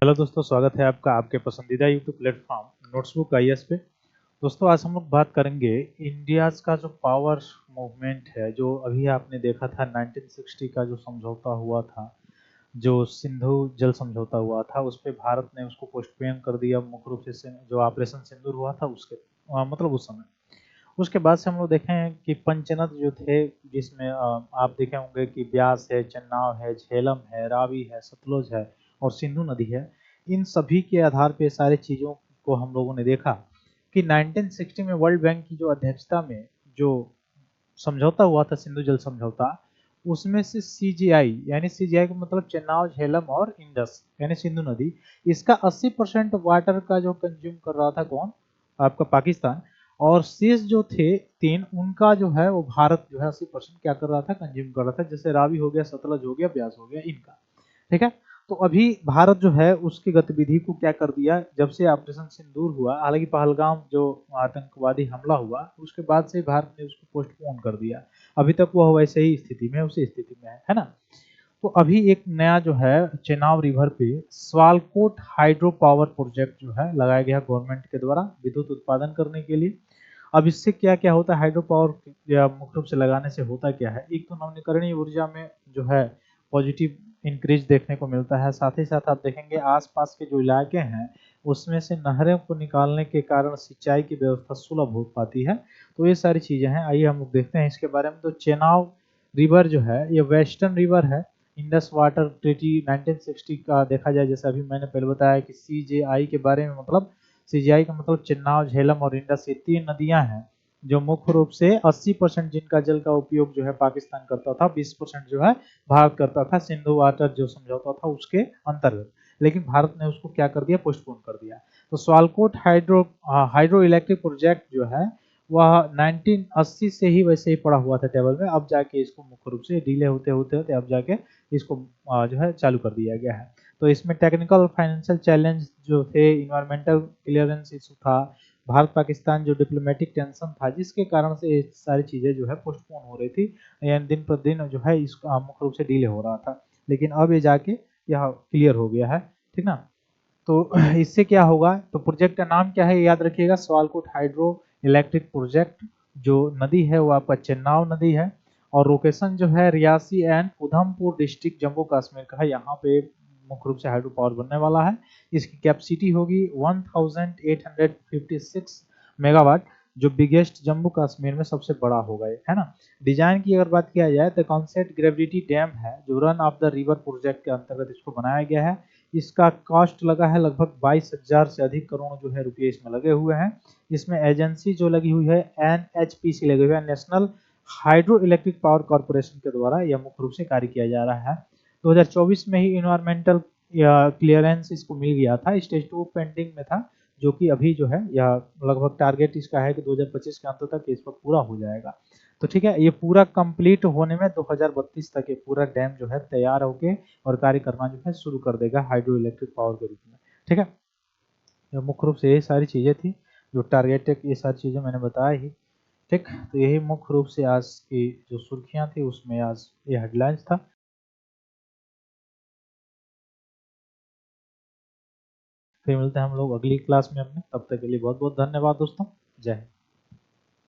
Hello दोस्तों, स्वागत है आपका आपके पसंदीदा यूट्यूब प्लेटफॉर्म नोट्सबुक आईएएस पे। दोस्तों, आज हम लोग बात करेंगे इंडिया का जो पावर मूवमेंट है, जो अभी आपने देखा था 1960 का जो समझौता हुआ था, जो सिंधु जल समझौता हुआ था, उस पे भारत ने उसको पोस्टपोन कर दिया मुख्य रूप से जो ऑपरेशन सिंदूर हुआ था उसके मतलब उस समय। उसके बाद से हम लोग देखें कि पंचनद जो थे, जिसमें आप देखे होंगे कि ब्यास है, चन्नाव है, झेलम है, रावी है, सतलुज है और सिंधु नदी है। इन सभी के आधार पे सारे चीज़ों को हम लोगों ने देखा कि 1960 में वर्ल्ड बैंक की जो अध्यक्षता में जो समझौता हुआ था, सिंधु जल समझौता, उसमें से सीजीआई यानी सीजीआई का मतलब चेनाब, झेलम और इंडस यानी सिंधु नदी, इसका 80% वाटर का जो कंज्यूम कर रहा था कौन? आपका पाकिस्तान। और शेष जो थे तीन, उनका जो है वो भारत जो है 80% क्या कर रहा था? कंज्यूम कर रहा था। जैसे रावी हो गया, सतलज हो गया, ब्यास हो गया, इनका। ठीक है। तो अभी भारत जो है उसकी गतिविधि को क्या कर दिया, जब से ऑपरेशन सिंदूर हुआ, हालांकि पहलगाम जो आतंकवादी हमला हुआ उसके बाद से भारत ने उसको पोस्टपोन कर दिया। अभी तक वो वैसे ही स्थिति में, उसी स्थिति में है ना। तो अभी एक नया जो है चेनाब रिवर पे स्वालकोट हाइड्रो पावर प्रोजेक्ट जो है लगाया गया गवर्नमेंट के द्वारा विद्युत उत्पादन करने के लिए। अब इससे क्या क्या होता है? हाइड्रो पावर या मुख्य रूप से लगाने से होता क्या है? एक तो नवीकरणीय ऊर्जा में जो है पॉजिटिव इंक्रीज देखने को मिलता है। साथ ही साथ आप देखेंगे आसपास के जो इलाके हैं उसमें से नहरों को निकालने के कारण सिंचाई की व्यवस्था सुलभ हो पाती है। तो ये सारी चीजें हैं। आइए हम लोग देखते हैं इसके बारे में। तो चेनाब रिवर जो है ये वेस्टर्न रिवर है। इंडस वाटर ट्रीटी 1960 का देखा जाए, जैसे अभी मैंने पहले बताया कि सीजेआई के बारे में, मतलब सीजीआई का मतलब चेनाब, झेलम और इंडस, ये तीन नदियां हैं जो मुख्य रूप से 80% जिनका जल का उपयोग जो है पाकिस्तान करता था, 20% जो है भारत करता था, सिंधु वाटर जो समझौता था उसके अंतर्गत। लेकिन भारत ने उसको क्या कर दिया? पोस्टपोन कर दिया। तो स्वालकोट हाइड्रो इलेक्ट्रिक प्रोजेक्ट जो है वह 1980 से ही वैसे ही पड़ा हुआ था टेबल में। अब जाके इसको मुख्य रूप से डिले होते होते होते अब जाके इसको जो है चालू कर दिया गया है। तो इसमें टेक्निकल फाइनेंशियल चैलेंज जो थे, इन्वायरमेंटल क्लियरेंस इशू था, भारत पाकिस्तान जो डिप्लोमेटिक टेंशन था, जिसके कारण से ये सारी चीजें जो है पोस्टपोन हो रही थी, यानी दिन पर दिन जो है इसका मुख्य रूप से डिले हो रहा था। लेकिन अब ये जाके यह क्लियर हो गया है। ठीक ना। तो इससे क्या होगा? तो प्रोजेक्ट का नाम क्या है याद रखिएगा, स्वालकोट हाइड्रो इलेक्ट्रिक प्रोजेक्ट। जो नदी है वो आपका चेनाब नदी है और लोकेशन जो है रियासी एंड उधमपुर डिस्ट्रिक्ट जम्मू कश्मीर का है। यहाँ पे मुख्य रूप से हाइड्रो पावर बनने वाला है। इसकी कैपेसिटी होगी 1856 मेगावाट, जो बिगेस्ट जम्मू कश्मीर में सबसे बड़ा होगा ये, है ना। डिजाइन की अगर बात किया जाए तो कॉन्सेप्ट ग्रेविटी डैम है जो run of the river project के अंतर्गत इसको बनाया गया है। इसका कॉस्ट लगा है लगभग 22,000 से अधिक करोड़ जो है रुपये इसमें लगे हुए हैं। इसमें एजेंसी जो लगी हुई है एनएचपीसी लगी हुई है, national hydro electric power corporation के द्वारा यह मुख्य रूप से कार्य किया जा रहा है। 2024 में ही इन्वायरमेंटल क्लियरेंस इसको मिल गया था। स्टेज 2 पेंडिंग में था, जो कि अभी जो है यह लगभग टारगेट इसका है कि 2025 के अंत तक इस पर पूरा हो जाएगा। तो ठीक है, ये पूरा कंप्लीट होने में 2032 तक ये पूरा डैम जो है तैयार होके और कार्य करना जो है शुरू कर देगा हाइड्रो इलेक्ट्रिक पावर के रूप में। ठीक है। ये मुख्य रूप से यही सारी चीजें थी जो टारगेटेड, ये सारी चीजें मैंने बताया ही। ठीक। तो यही मुख्य रूप से आज की जो सुर्खियां थी उसमें आज ये हेडलाइंस था। फिर मिलते हैं हम लोग अगली क्लास में अपने, तब तक के लिए बहुत बहुत धन्यवाद दोस्तों। जय हिंद।